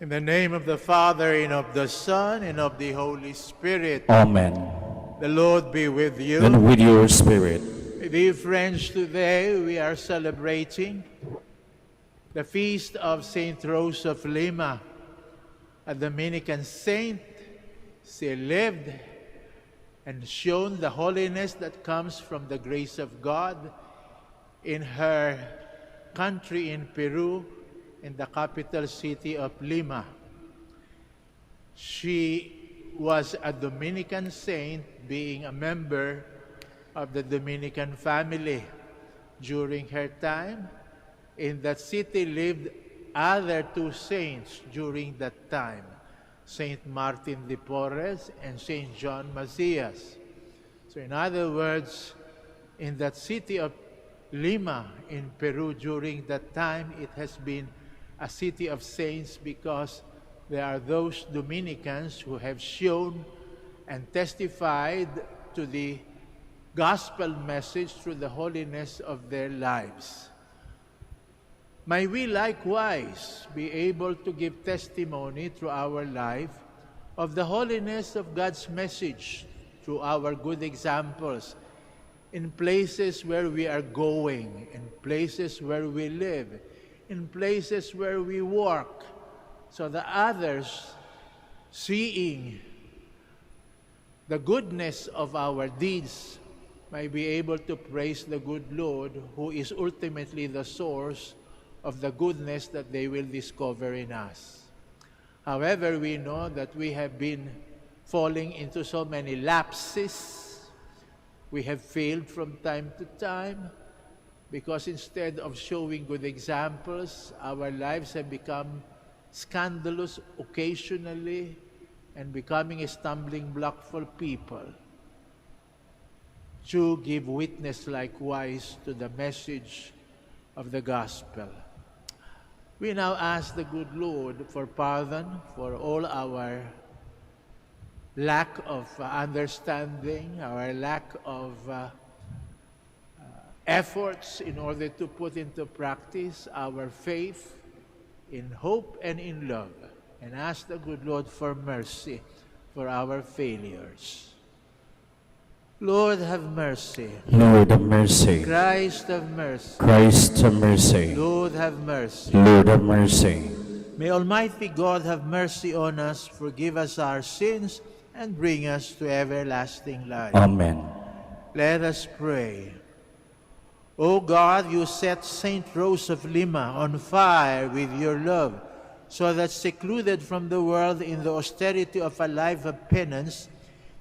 In the name of the Father, and of the Son, and of the Holy Spirit. Amen. The Lord be with you. And with your spirit. Dear friends, today we are celebrating the feast of Saint Rose of Lima, a Dominican saint. She lived and shown the holiness that comes from the grace of God in her country in Peru, in the capital city of Lima. She was a Dominican saint, being a member of the Dominican family. During her time, in that city lived other two saints during that time, Saint Martin de Porres and Saint John Macias. So in other words, in that city of Lima in Peru during that time, it has been a city of saints because there are those Dominicans who have shown and testified to the gospel message through the holiness of their lives. May we likewise be able to give testimony through our life of the holiness of God's message through our good examples in places where we are going, in places where we live, in places where we work, so that others, seeing the goodness of our deeds, may be able to praise the good Lord, who is ultimately the source of the goodness that they will discover in us. However, we know that we have been falling into so many lapses. We have failed from time to time, because instead of showing good examples, our lives have become scandalous occasionally and becoming a stumbling block for people. To give witness likewise to the message of the gospel. We now ask the good Lord for pardon for all our lack of understanding, our lack of efforts in order to put into practice our faith in hope and in love, and ask the good Lord for mercy for our failures. Lord, have mercy. Lord, have mercy. Christ, have mercy. Christ, have mercy. Lord, have mercy. Lord, have mercy. May Almighty God have mercy on us, forgive us our sins, and bring us to everlasting life. Amen. Let us pray. O God, you set Saint Rose of Lima on fire with your love, so that secluded from the world in the austerity of a life of penance,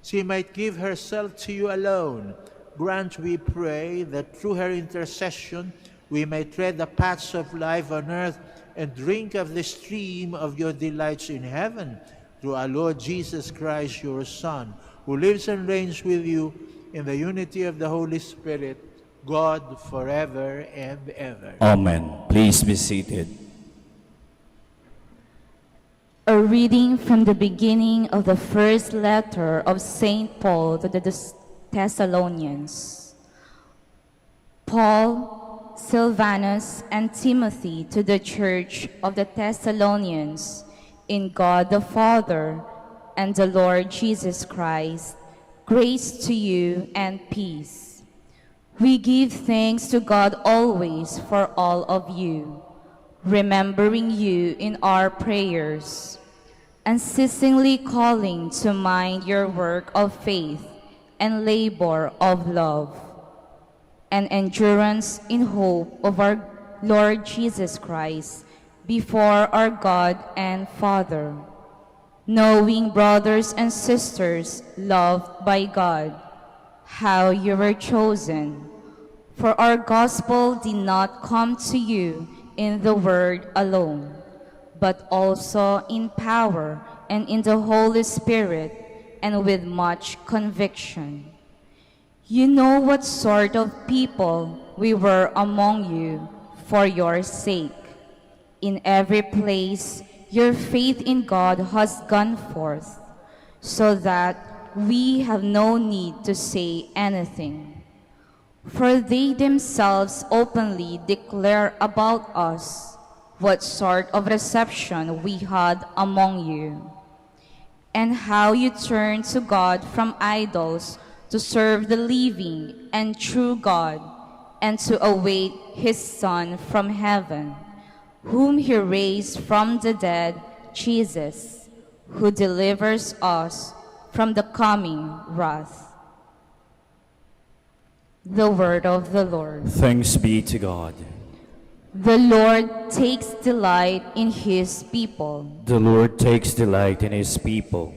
she might give herself to you alone. Grant, we pray, that through her intercession we may tread the paths of life on earth and drink of the stream of your delights in heaven. Through our Lord Jesus Christ, your Son, who lives and reigns with you in the unity of the Holy Spirit, God, forever and ever. Amen. Please be seated. A reading from the beginning of the first letter of St. Paul to the Thessalonians. Paul, Silvanus, and Timothy to the church of the Thessalonians, in God the Father and the Lord Jesus Christ, grace to you and peace. We give thanks to God always for all of you, remembering you in our prayers, unceasingly calling to mind your work of faith and labor of love, and endurance in hope of our Lord Jesus Christ before our God and Father. Knowing, brothers and sisters, loved by God, how you were chosen. For our gospel did not come to you in the word alone, but also in power and in the Holy Spirit and with much conviction. You know what sort of people we were among you for your sake. In every place, your faith in God has gone forth, so that we have no need to say anything. For they themselves openly declare about us what sort of reception we had among you, and how you turned to God from idols to serve the living and true God, and to await his Son from heaven, whom he raised from the dead, Jesus, who delivers us from the coming wrath. The word of the Lord. Thanks be to God. The Lord takes delight in his people. The Lord takes delight in his people.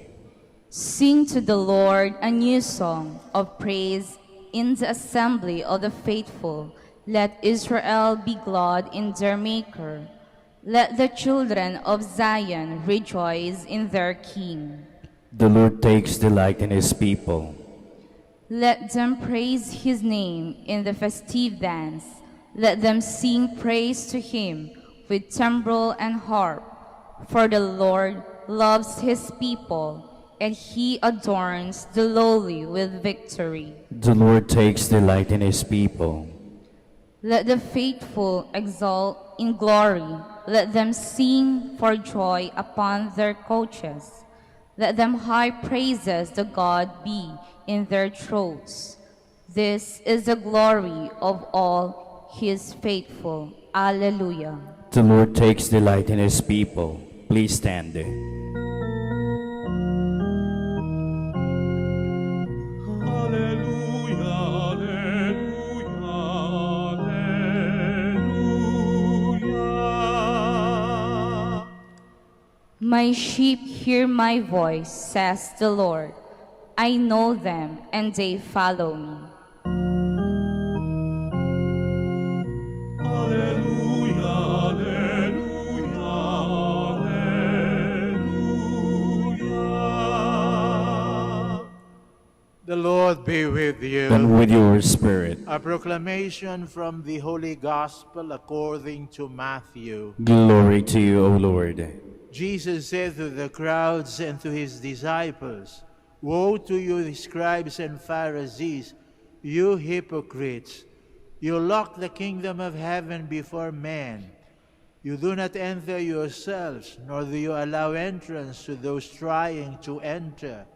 Sing to the Lord a new song of praise in the assembly of the faithful. Let Israel be glad in their Maker. Let the children of Zion rejoice in their King. The Lord takes delight in his people. Let them praise his name in the festive dance. Let them sing praise to him with timbrel and harp. For the Lord loves his people, and he adorns the lowly with victory. The Lord takes delight in his people. Let the faithful exult in glory. Let them sing for joy upon their couches. Let them high praises to God be in their throats. This is the glory of all his faithful. Alleluia. The Lord takes delight in his people. Please stand. My sheep hear my voice, says the Lord. I know them, and they follow me. Alleluia, alleluia, alleluia. The Lord be with you. And with your spirit. A proclamation from the Holy Gospel according to Matthew. Glory to you, O Lord. Jesus said to the crowds and to his disciples, "Woe to you, scribes and Pharisees, you hypocrites! You lock the kingdom of heaven before men. You do not enter yourselves, nor do you allow entrance to those trying to enter.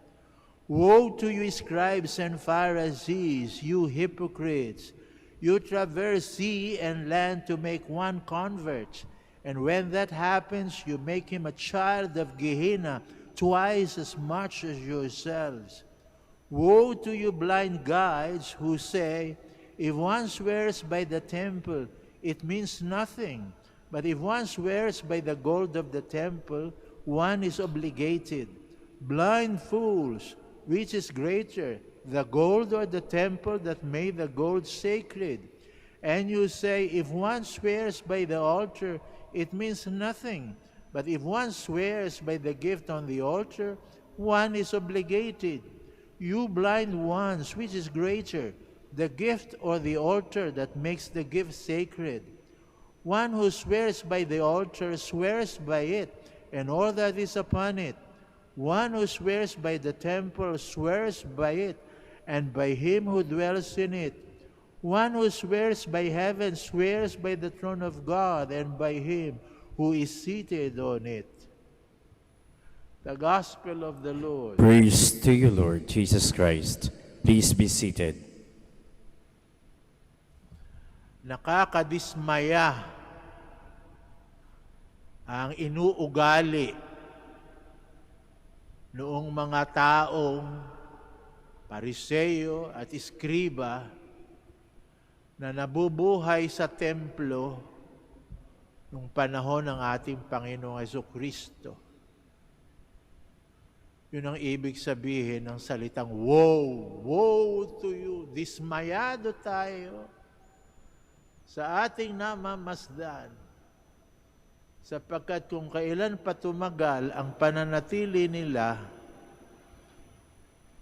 Woe to you, scribes and Pharisees, you hypocrites! You traverse sea and land to make one convert, and when that happens, you make him a child of Gehenna twice as much as yourselves. Woe to you, blind guides, who say, if one swears by the temple, it means nothing. But if one swears by the gold of the temple, one is obligated. Blind fools, which is greater, the gold or the temple that made the gold sacred? And you say, if one swears by the altar, it means nothing. But if one swears by the gift on the altar, one is obligated. You blind ones, which is greater, the gift or the altar that makes the gift sacred? One who swears by the altar swears by it, and all that is upon it. One who swears by the temple swears by it, and by him who dwells in it. One who swears by heaven swears by the throne of God, and by him who is seated on it." The Gospel of the Lord. Praise to you, Lord Jesus Christ. Please be seated. Nakakadismaya ang inuugali noong mga taong Pariseo at Iskriba na nabubuhay sa templo nung panahon ng ating Panginoong Jesucristo. Yun ang ibig sabihin ng salitang woe, woe to you. Dismayado tayo sa ating namamasdan, sapagkat kung kailan pa tumagal ang pananatili nila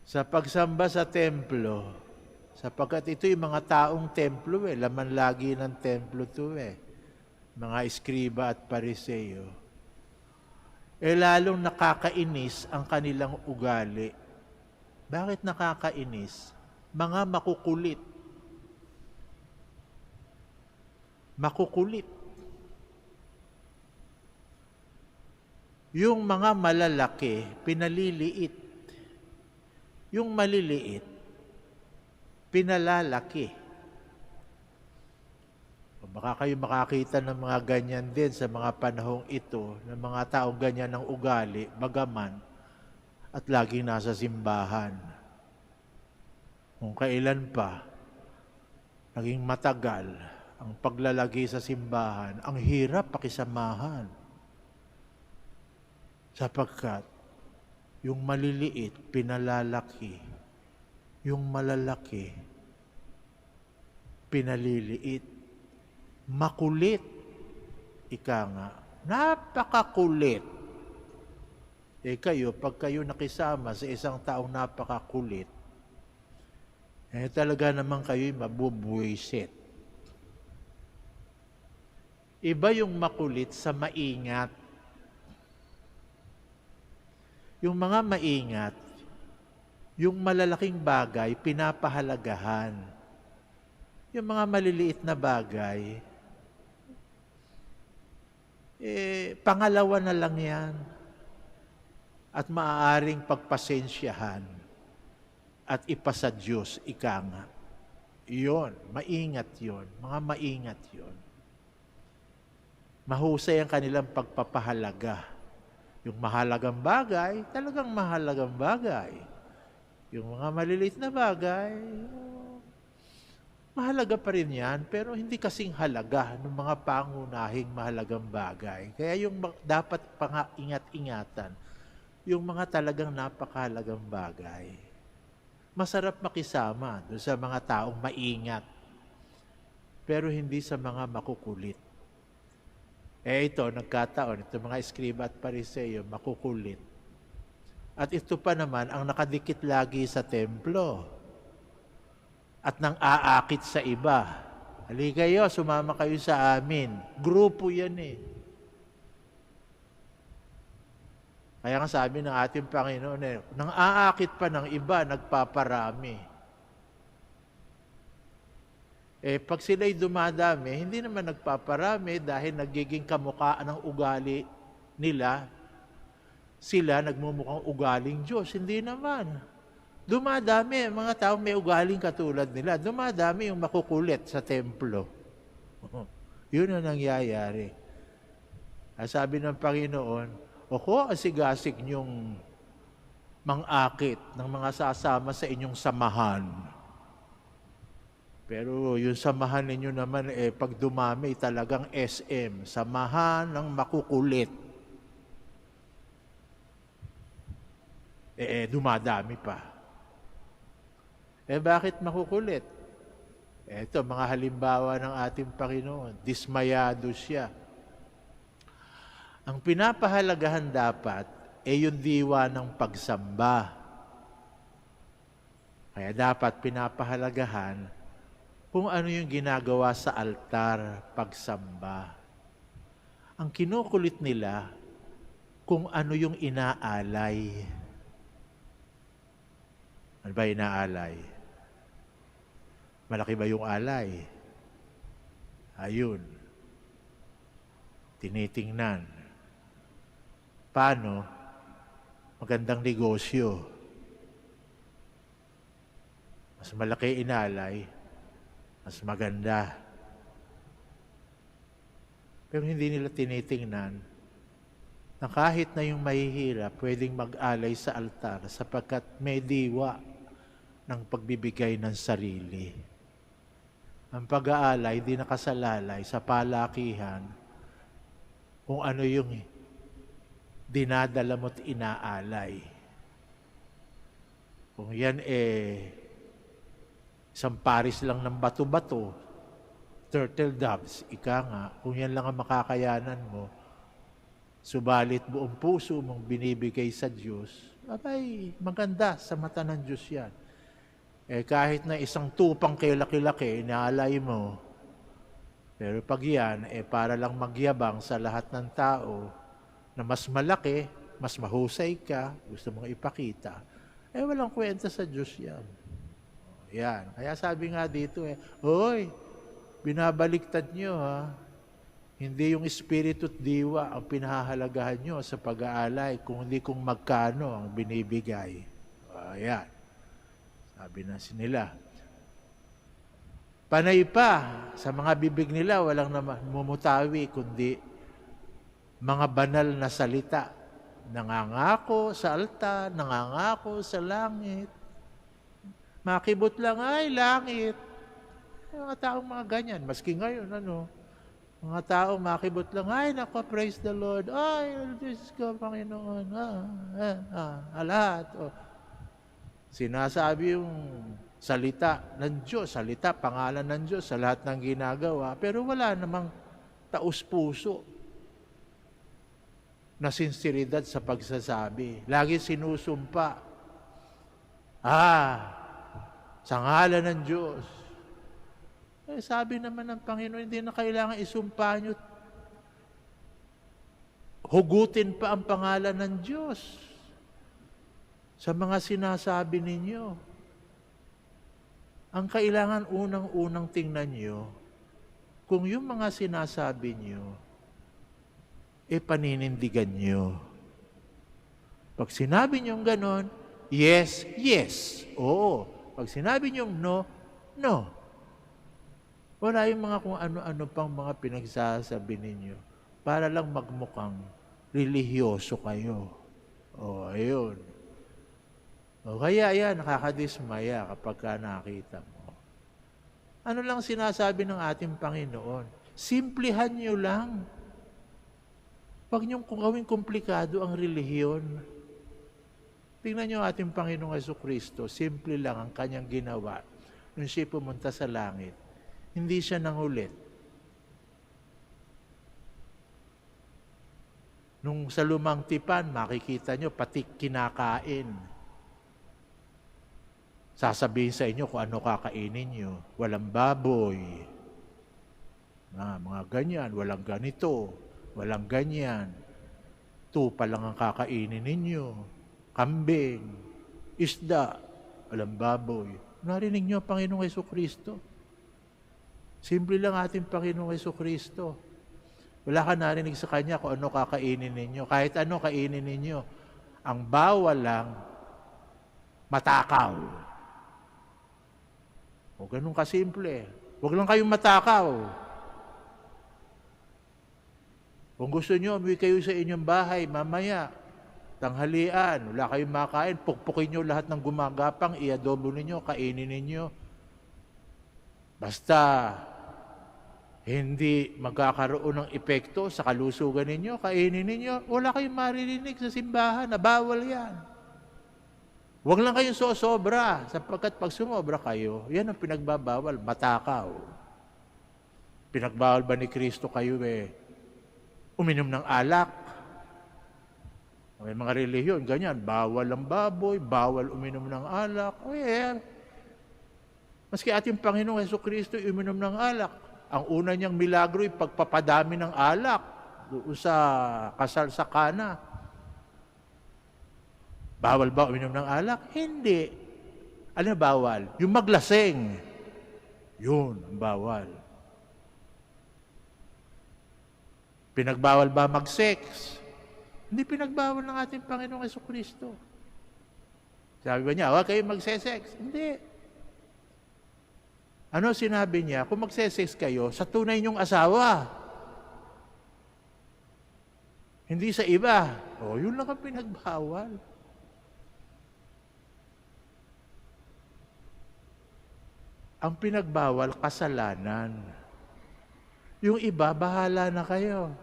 sa pagsamba sa templo, sapagkat ito'y mga taong templo laman lagi ng templo to mga Iskriba at Pariseo, lalong nakakainis ang kanilang ugali. Bakit nakakainis? Mga makukulit. Makukulit. Yung mga malalaki, pinaliliit. Yung maliliit, pinalalaki. Baka kayo makakita ng mga ganyan din sa mga panahong ito, ng mga taong ganyan ng ugali, bagaman, at laging nasa simbahan. Kung kailan pa, naging matagal ang paglalagi sa simbahan, ang hirap pakisamahan. Sapagkat, yung maliliit, pinalalaki. Yung malalaki, pinaliliit. Makulit. Ika nga, napakakulit. Kayo, pag kayo nakisama sa isang taong napakakulit, talaga naman kayo'y mabubuwisit. Iba yung makulit sa maingat. Yung mga maingat, yung malalaking bagay, pinapahalagahan. Yung mga maliliit na bagay, pangalawa na lang yan. At maaaring pagpasensyahan at ipasa Diyos, ika nga. Yun, maingat yun. Mga maingat yun. Mahusay ang kanilang pagpapahalaga. Yung mahalagang bagay, talagang mahalagang bagay. Yung mga maliliit na bagay, mahalaga pa rin yan, pero hindi kasing halaga ng mga pangunahing mahalagang bagay. Kaya yung dapat ingat-ingatan, yung mga talagang napakahalagang bagay. Masarap makisama doon sa mga taong maingat, pero hindi sa mga makukulit. Ito, nagkataon, ito mga eskriba at pariseyo, makukulit. At ito pa naman, ang nakadikit lagi sa templo. At nang aakit sa iba. Halika kayo, sumama kayo sa amin. Grupo yan eh. Kaya nga sabi ng ating Panginoon nang aakit pa ng iba, nagpaparami. Pag sila'y dumadami, hindi naman nagpaparami dahil nagiging kamukhaan ng ugali nila. Sila nagmumukhang ugaling Diyos. Hindi naman. Dumadami ang mga tao may ugaling katulad nila. Dumadami yung makukulit sa templo. Yun ang nangyayari. Sabi ng Panginoon, ako asigasig niyong mang-akit ng mga sasama sa inyong samahan. Pero yung samahan ninyo naman, pag dumami talagang SM, samahan ng makukulit. Dumadami pa. Bakit makukulit? Ito, mga halimbawa ng ating Panginoon. Dismayado siya. Ang pinapahalagahan dapat yung diwa ng pagsamba. Kaya dapat pinapahalagahan kung ano yung ginagawa sa altar pagsamba. Ang kinukulit nila kung ano yung inaalay. Ano ba inaalay? Malaki ba yung alay? Ayun. Tinitingnan. Paano? Magandang negosyo. Mas malaki inalay, mas maganda. Pero hindi nila tinitingnan na kahit na yung mahihirap, pwedeng mag-alay sa altar sapagkat may diwa ng pagbibigay ng sarili. Ang pag-aalay, di nakasalalay sa palakihan kung ano yung dinadala mo't inaalay. Kung yan isang paris lang ng bato-bato, turtle doves, ika nga, kung yan lang ang makakayanan mo, subalit buong puso mong binibigay sa Diyos, abay, maganda sa mata ng Diyos yan. Kahit na isang tupang kilaki-laki, inaalay mo, pero pag yan, para lang magyabang sa lahat ng tao, na mas malaki, mas mahusay ka, gusto mong ipakita, walang kwenta sa Diyos yan. Yan. Kaya sabi nga dito, Hoy, binabaliktad nyo ha. Hindi yung espiritu at diwa ang pinahahalagahan nyo sa pag-aalay, kundi kung magkano ang binibigay. Ayan. Sabi na nila. Panay pa, sa mga bibig nila, walang mumutawi, kundi mga banal na salita. Nangangako sa altar, nangangako sa langit. Makibot lang ay langit. Mga taong mga ganyan, maski ngayon, mga taong makibot lang, ay nako, praise the Lord, ay, Diyos ko, Panginoon, lahat. Sinasabi yung salita ng Diyos, salita, pangalan ng Diyos sa lahat ng ginagawa, pero wala namang taus-puso na sinseridad sa pagsasabi. Lagi sinusumpa, sa ngalan ng Diyos. Sabi naman ng Panginoon, hindi na kailangan isumpa nyo. Hugutin pa ang pangalan ng Diyos sa mga sinasabi ninyo. Ang kailangan unang-unang tingnan nyo, kung yung mga sinasabi nyo, paninindigan nyo. Pag sinabi nyo ganon, yes, yes, oo. Pag sinabi nyo no, no. Wala yung mga kung ano-ano pang mga pinagsasabi ninyo para lang magmukhang relihiyoso kayo. Ayun. Kaya yan, nakakadismaya kapag nakita mo. Ano lang sinasabi ng ating Panginoon? Simplihan nyo lang. Huwag niyong gawing komplikado ang relihiyon. Tingnan niyo ating Panginoong Jesucristo, simple lang ang kanyang ginawa nung siya pumunta sa langit. Hindi siya nangulit. Nung sa lumang tipan, makikita nyo, pati kinakain. Sasabihin sa inyo kung ano kakainin nyo. Walang baboy. Mga ganyan, walang ganito, walang ganyan. Tupa lang ang kakainin ninyo. Kambing, isda, walang baboy. Narinig nyo ang Panginoong Jesucristo. Simple lang ating Panginoong Jesucristo. Wala ka narinig sa Kanya kung ano kakainin ninyo. Kahit ano kainin ninyo. Ang bawal lang, matakaw. Ganun kasimple. Huwag lang kayong matakaw. Kung gusto nyo, umuwi kayo sa inyong bahay, mamaya, tanghalian, wala kayong makain, pukpukin nyo lahat ng gumagapang, iadobo ninyo, kainin ninyo. Basta, hindi magkakaroon ng epekto sa kalusugan ninyo, kainin ninyo, wala kayong maririnig sa simbahan, na bawal yan. Huwag lang kayong sosobra, sapagkat pag sumobra kayo, yan ang pinagbabawal, matakaw. Pinagbawal ba ni Kristo kayo uminom ng alak? May mga relihiyon, ganyan, bawal ang baboy, bawal uminom ng alak. Maski ating Panginoong Jesucristo uminom ng alak. Ang una niyang milagro ay pagpapadami ng alak doon sa kasal sa Kana. Bawal ba uminom ng alak? Hindi. Ano bawal? Yung maglaseng. Yun ang bawal. Pinagbawal ba mag-sex? Hindi pinagbawal ng ating Panginoong Jesucristo. Sabi ba niya, huwag kayo magse-sex? Hindi. Ano sinabi niya? Kung magse-sex kayo, sa tunay niyong asawa. Hindi sa iba. Yun lang ang pinagbawal. Ang pinagbawal, kasalanan. Yung iba, bahala na kayo.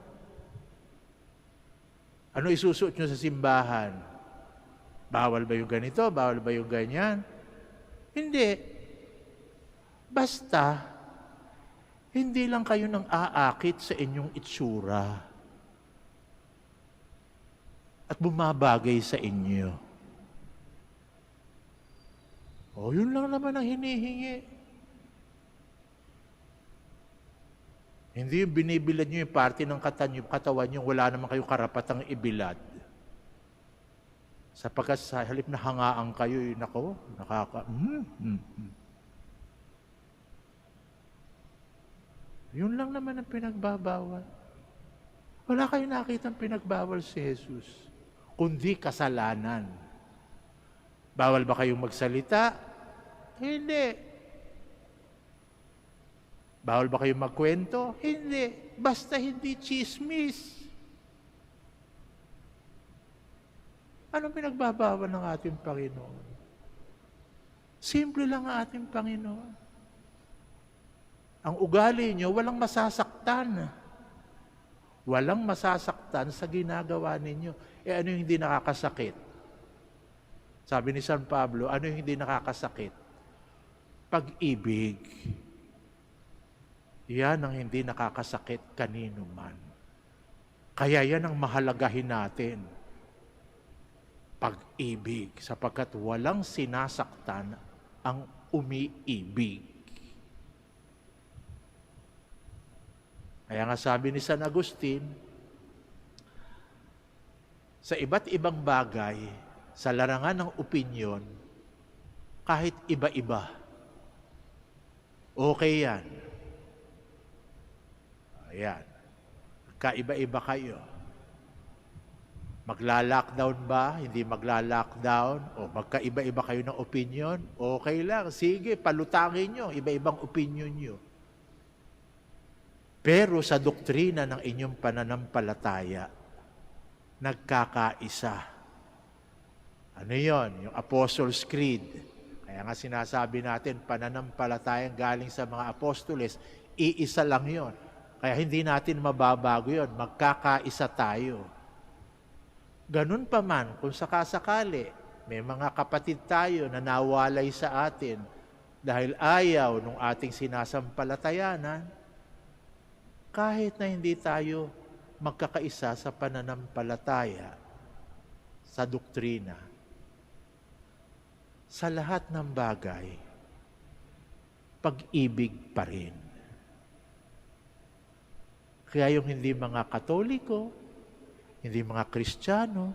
Ano isusuot nyo sa simbahan? Bawal ba yung ganito? Bawal ba yung ganyan? Hindi. Basta, hindi lang kayo nang aakit sa inyong itsura at bumabagay sa inyo. Yun lang naman ang hinihingi. Hindi yung binibilad nyo yung parte ng katawan nyo, wala naman kayong karapatang ibilad. Sapagkat sa halip na hangaan kayo, Yun lang naman ang pinagbabawal. Wala kayong nakitang pinagbawal si Jesus, kundi kasalanan. Bawal ba kayong magsalita? Hindi. Bawal ba kayong magkwento? Hindi. Basta hindi chismis. Anong pinagbabawal ng ating Panginoon? Simple lang ang ating Panginoon. Ang ugali nyo, walang masasaktan. Walang masasaktan sa ginagawa ninyo. Ano yung hindi nakakasakit? Sabi ni San Pablo, ano yung hindi nakakasakit? Pag-ibig. Yan ang hindi nakakasakit kanino man. Kaya yan ang mahalagahin natin. Pag-ibig, sapagkat walang sinasaktan ang umiibig. Kaya nga sabi ni San Agustin, sa iba't ibang bagay, sa larangan ng opinyon, kahit iba-iba, okay yan. Ayan. Kaiba-iba kayo. Magla-lockdown ba? Hindi magla-lockdown? O magkaiba-iba kayo ng opinion? Okay lang. Sige, palutangin nyo. Iba-ibang opinion nyo. Pero sa doktrina ng inyong pananampalataya, nagkakaisa. Ano yon? Yung Apostles' Creed. Kaya nga sinasabi natin, pananampalatayang galing sa mga apostoles, iisa lang yon. Kaya hindi natin mababago yon. Magkakaisa tayo. Ganun pa man, kung sakasakali, may mga kapatid tayo na nawalay sa atin dahil ayaw nung ating sinasampalatayanan, kahit na hindi tayo magkakaisa sa pananampalataya, sa doktrina, sa lahat ng bagay, pag-ibig pa rin. Kaya yung hindi mga Katoliko, hindi mga Kristiyano,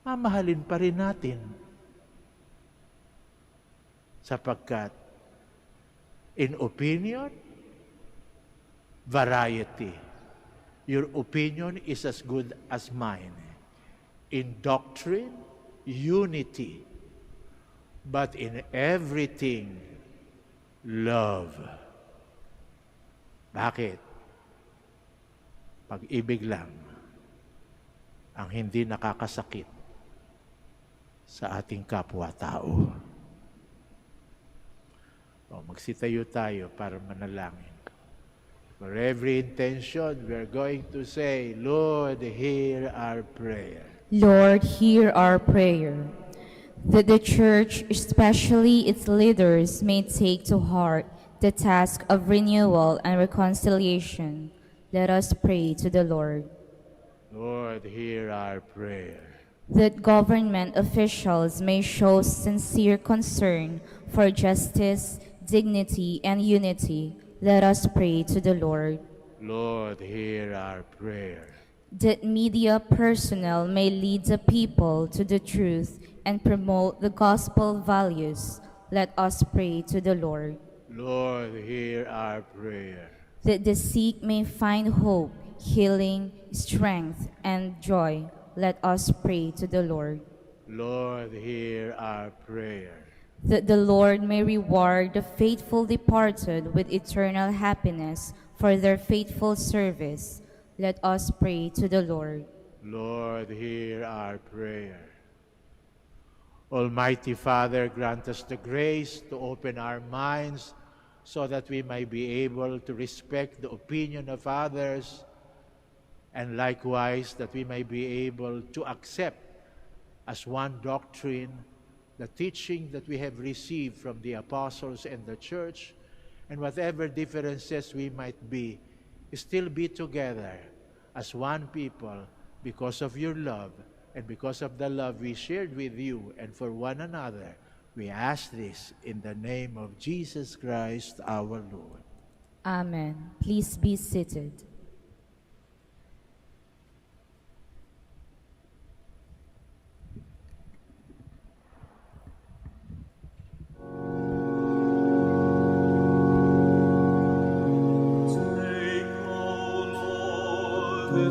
mamahalin pa rin natin. Sapagkat, in opinion, variety. Your opinion is as good as mine. In doctrine, unity. But in everything, love. Bakit? Pag-ibig lang ang hindi nakakasakit sa ating kapwa-tao. Magsitayo tayo para manalangin. For every intention, we are going to say, Lord, hear our prayer. Lord, hear our prayer. That the Church, especially its leaders, may take to heart the task of renewal and reconciliation. Let us pray to the Lord. Lord, hear our prayer. That government officials may show sincere concern for justice, dignity, and unity. Let us pray to the Lord. Lord, hear our prayer. That media personnel may lead the people to the truth and promote the gospel values. Let us pray to the Lord. Lord, hear our prayer. That the sick may find hope, healing, strength, and joy. Let us pray to the Lord. Lord, hear our prayer. That the Lord may reward the faithful departed with eternal happiness for their faithful service. Let us pray to the Lord. Lord, hear our prayer. Almighty Father, grant us the grace to open our minds so that we may be able to respect the opinion of others, and likewise that we may be able to accept as one doctrine the teaching that we have received from the apostles and the church, and whatever differences we might be, still be together as one people because of your love and because of the love we shared with you and for one another. We ask this in the name of Jesus Christ our Lord. Amen. Please be seated. Take, O Lord,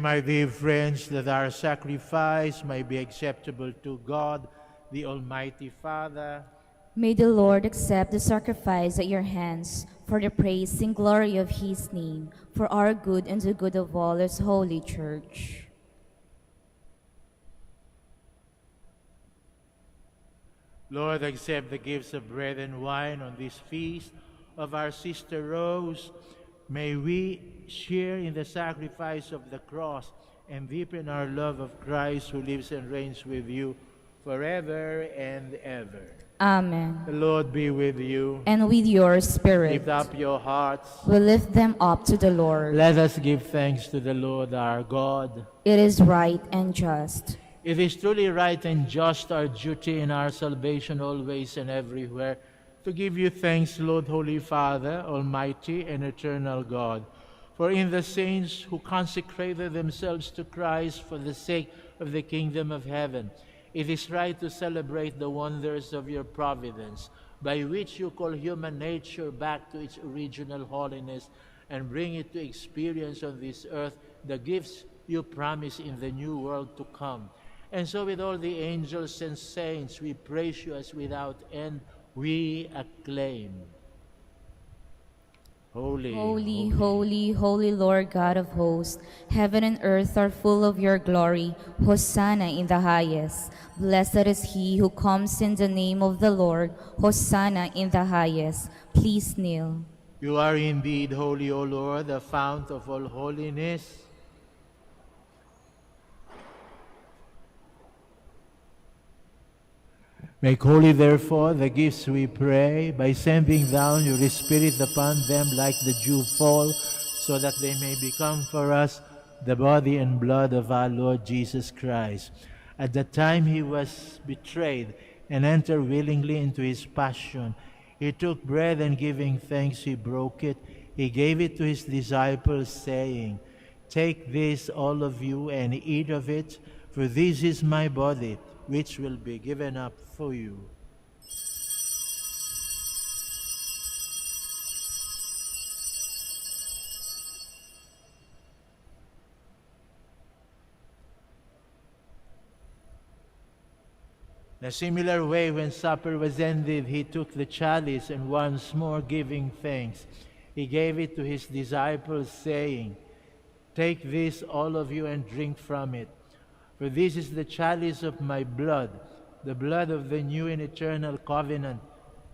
my dear friends, that our sacrifice may be acceptable to God, the Almighty Father. May the Lord accept the sacrifice at your hands for the praise and glory of his name, for our good and the good of all his holy church. Lord, accept the gifts of bread and wine on this feast of our sister Rose. May we share in the sacrifice of the cross and deepen our love of Christ, who lives and reigns with you forever and ever. Amen. The Lord be with you. And with your spirit. Lift up your hearts. We lift them up to the Lord. Let us give thanks to the Lord our God. It is right and just. It is truly right and just, our duty in our salvation always and everywhere, to give you thanks, Lord, Holy Father, Almighty and eternal God. For in the saints who consecrated themselves to Christ for the sake of the kingdom of heaven, it is right to celebrate the wonders of your providence, by which you call human nature back to its original holiness and bring it to experience on this earth the gifts you promise in the new world to come. And so with all the angels and saints, we praise you as without end we acclaim. Holy, Holy, holy, holy Lord God of hosts, heaven and earth are full of your glory. Hosanna in the highest. Blessed is he who comes in the name of the Lord. Hosanna in the highest. Please kneel. You are indeed holy, O Lord, the fount of all holiness. Make holy, therefore, the gifts, we pray, by sending down your Spirit upon them like the dew fall, so that they may become for us the body and blood of our Lord Jesus Christ. At the time he was betrayed and entered willingly into his passion, he took bread and giving thanks, he broke it. He gave it to his disciples, saying, "Take this, all of you, and eat of it, for this is my body, which will be given up for you." In a similar way, when supper was ended, he took the chalice, and once more giving thanks, he gave it to his disciples, saying, "Take this, all of you, and drink from it. For this is the chalice of my blood, the blood of the new and eternal covenant,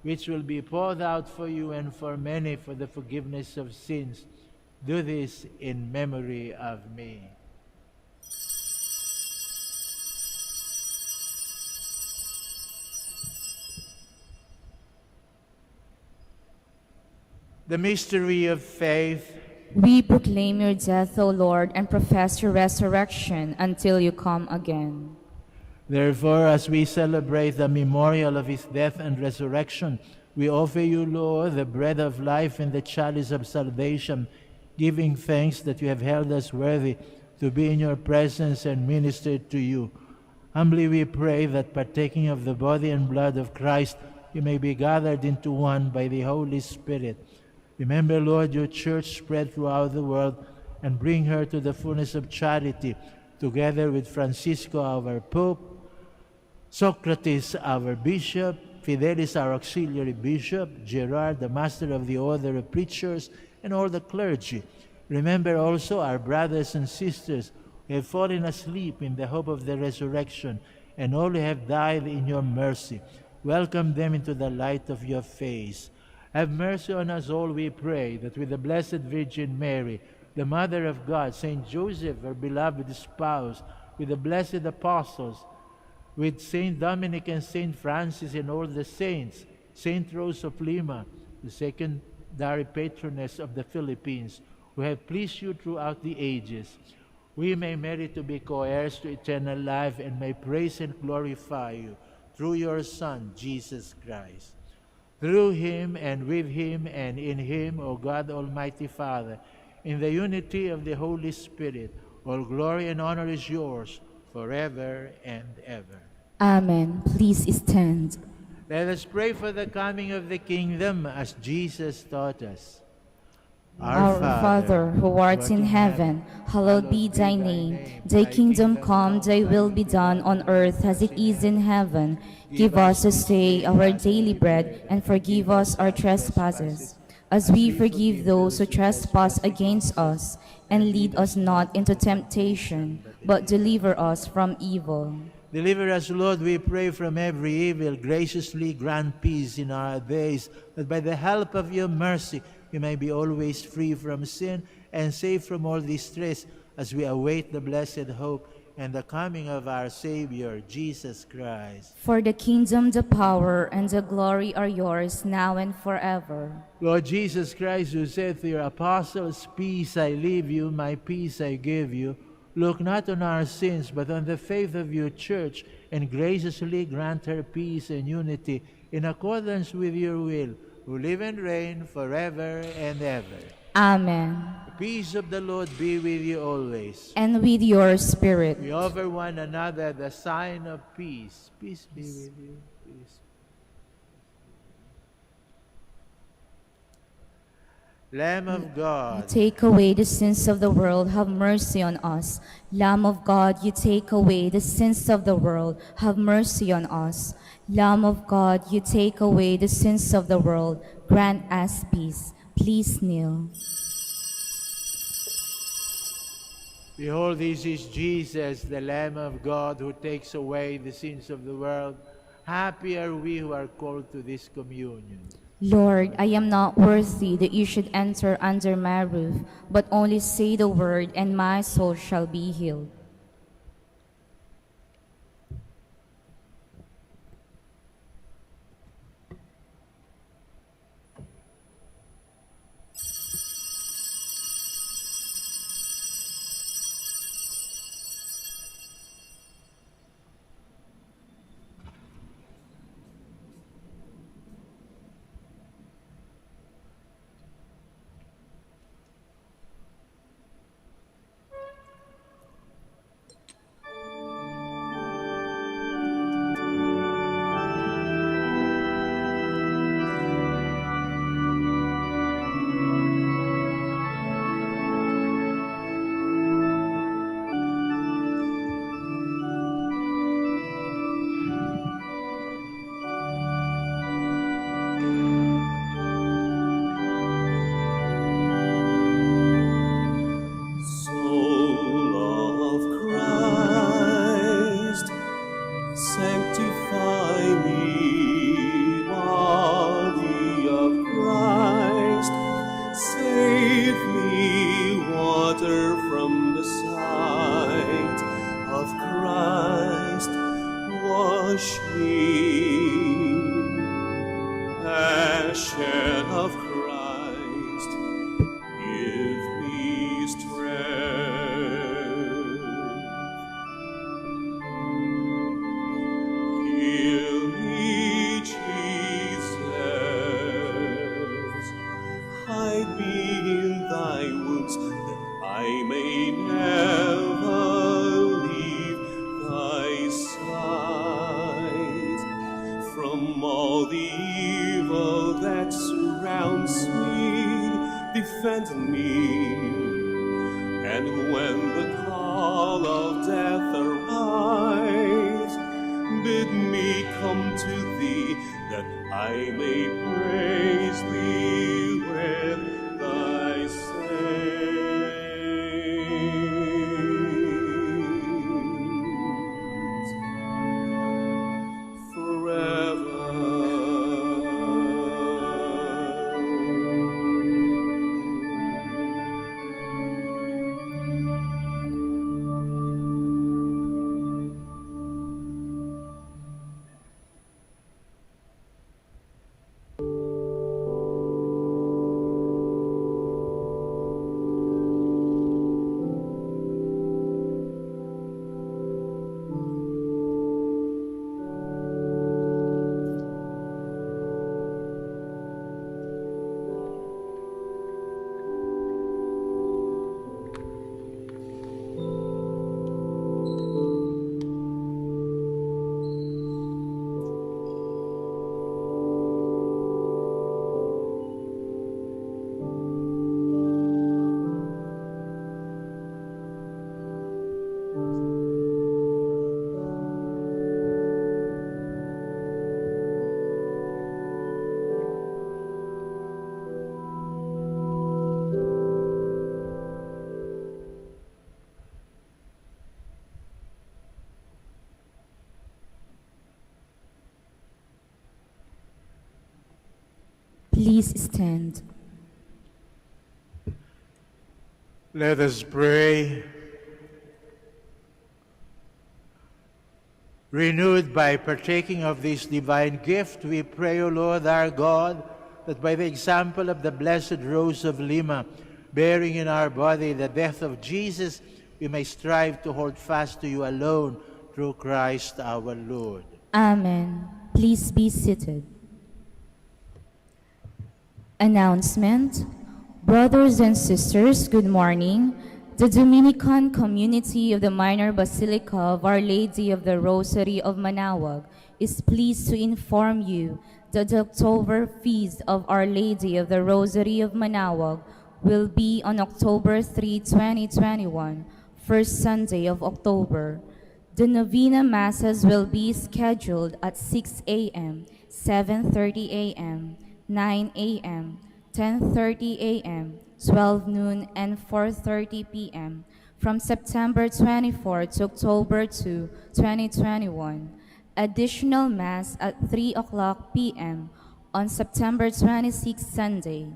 which will be poured out for you and for many for the forgiveness of sins. Do this in memory of me." The mystery of faith. We proclaim your death, O Lord, and profess your resurrection until you come again. Therefore, as we celebrate the memorial of his death and resurrection, we offer you, Lord, the bread of life and the chalice of salvation, giving thanks that you have held us worthy to be in your presence and minister to you. Humbly we pray that, partaking of the body and blood of Christ, you may be gathered into one by the Holy Spirit. Remember, Lord, your church spread throughout the world, and bring her to the fullness of charity, together with Francisco, our Pope, Socrates, our Bishop, Fidelis, our Auxiliary Bishop, Gerard, the Master of the Order of Preachers, and all the clergy. Remember also our brothers and sisters who have fallen asleep in the hope of the resurrection, and all who have died in your mercy. Welcome them into the light of your face. Have mercy on us all, we pray, that with the Blessed Virgin Mary, the Mother of God, Saint Joseph, her beloved spouse, with the blessed apostles, with Saint Dominican and Saint Francis and all the saints, Saint Rose of Lima, the secondary patroness of the Philippines, who have pleased you throughout the ages, we may merit to be co-heirs to eternal life, and may praise and glorify you through your Son, Jesus Christ. Through him, and with him, and in him, O God, Almighty Father, in the unity of the Holy Spirit, all glory and honor is yours forever and ever. Amen. Please stand. Let us pray for the coming of the kingdom as Jesus taught us. Our Father, who art in heaven, hallowed be thy name. Thy kingdom come, thy will be done on earth as it is in heaven. Give us this day our daily bread, and forgive us our trespasses, as we forgive those who trespass against us. And lead us not into temptation, but deliver us from evil. Deliver us, Lord, we pray, from every evil. Graciously grant peace in our days, that by the help of your mercy we may be always free from sin and safe from all distress, as we await the blessed hope and the coming of our Savior, Jesus Christ. For the kingdom, the power, and the glory are yours, now and forever. Lord Jesus Christ, who said to your apostles, "Peace I leave you, my peace I give you," look not on our sins, but on the faith of your church, and graciously grant her peace and unity in accordance with your will, who live and reign forever and ever. Amen. The peace of the Lord be with you always. And with your spirit. We offer one another the sign of peace. Peace be with you. Peace. Lamb of God, You take away the sins of the world, have mercy on us. Lamb of God, you take away the sins of the world, have mercy on us. Lamb of God, you take away the sins of the world, grant us peace. Please kneel. behold, this is Jesus, the Lamb of God, who takes away the sins of the world. Happy are we who are called to this communion. Lord, I am not worthy that you should enter under my roof, but only say the word, and my soul shall be healed. Please stand. Let us pray. Renewed by partaking of this divine gift, we pray, O Lord our God, that by the example of the Blessed Rose of Lima, bearing in our body the death of Jesus, we may strive to hold fast to you alone through Christ our Lord. Amen. Please be seated. Announcement. Brothers and sisters, good morning. The Dominican community of the Minor Basilica of Our Lady of the Rosary of Manaoag is pleased to inform you that the October feast of Our Lady of the Rosary of Manaoag will be on October 3, 2021, first Sunday of October. The novena masses will be scheduled at 6 a.m., 7:30 a.m., 9 a.m., 10:30 a.m., 12 noon, and 4:30 p.m. from September 24 to October 2, 2021. Additional Mass at 3 o'clock p.m. on September 26 Sunday.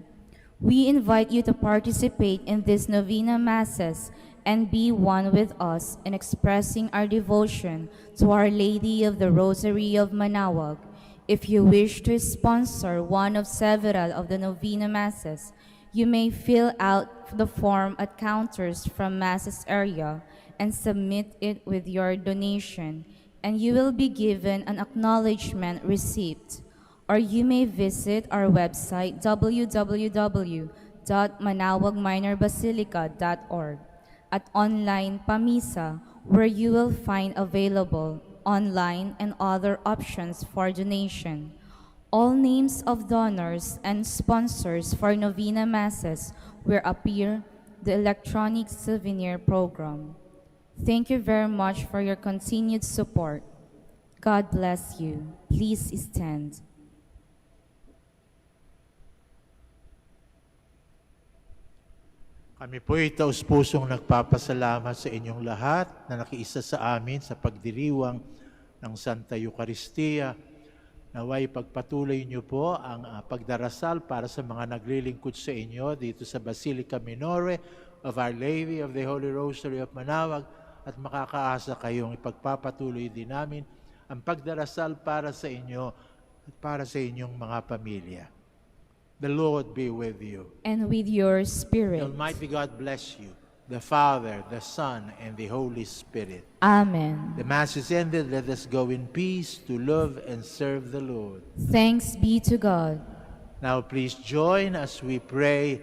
We invite you to participate in these novena Masses and be one with us in expressing our devotion to Our Lady of the Rosary of Manaoag. If you wish to sponsor one of several of the novena Masses, you may fill out the form at counters from Masses area and submit it with your donation, and you will be given an acknowledgement receipt. Or you may visit our website www.manaoagminorbasilica.org at online Pamisa, where you will find available online and other options for donation. All names of donors and sponsors for novena masses will appear the electronic souvenir program. Thank you very much for your continued support. God bless you. Please stand. Kami po'y taus-pusong nagpapasalamat sa inyong lahat na nakiisa sa amin sa pagdiriwang ng Santa Eucharistia. Naway pagpatuloy niyo po ang pagdarasal para sa mga naglilingkod sa inyo dito sa Basilica Minore of Our Lady of the Holy Rosary of Manaoag, at makakaasa kayong ipagpapatuloy din namin ang pagdarasal para sa inyo at para sa inyong mga pamilya. The Lord be with you. And with your spirit. The Almighty God bless you, the Father, the Son, and the Holy Spirit. Amen. The Mass is ended. Let us go in peace to love and serve the Lord. Thanks be to God. Now please join as we pray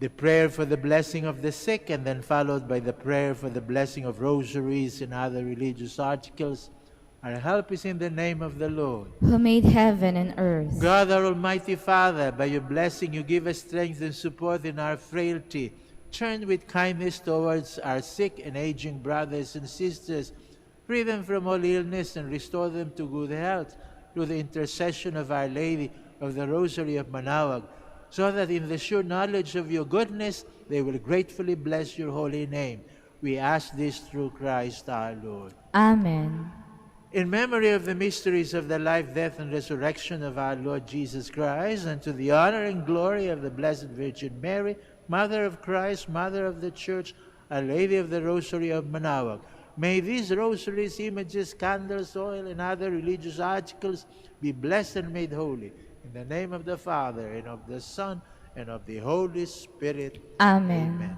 the prayer for the blessing of the sick, and then followed by the prayer for the blessing of rosaries and other religious articles. Our help is in the name of the Lord, who made heaven and earth. God, our Almighty Father, by your blessing you give us strength and support in our frailty. Turn with kindness towards our sick and aging brothers and sisters. Free them from all illness and restore them to good health through the intercession of Our Lady of the Rosary of Manaoag, so that in the sure knowledge of your goodness they will gratefully bless your holy name. We ask this through Christ our Lord. Amen. In memory of the mysteries of the life, death, and resurrection of our Lord Jesus Christ, and to the honor and glory of the Blessed Virgin Mary, Mother of Christ, Mother of the Church, Our Lady of the Rosary of Manaoag, may these rosaries, images, candles, oil, and other religious articles be blessed and made holy. In the name of the Father, and of the Son, and of the Holy Spirit. Amen. Amen.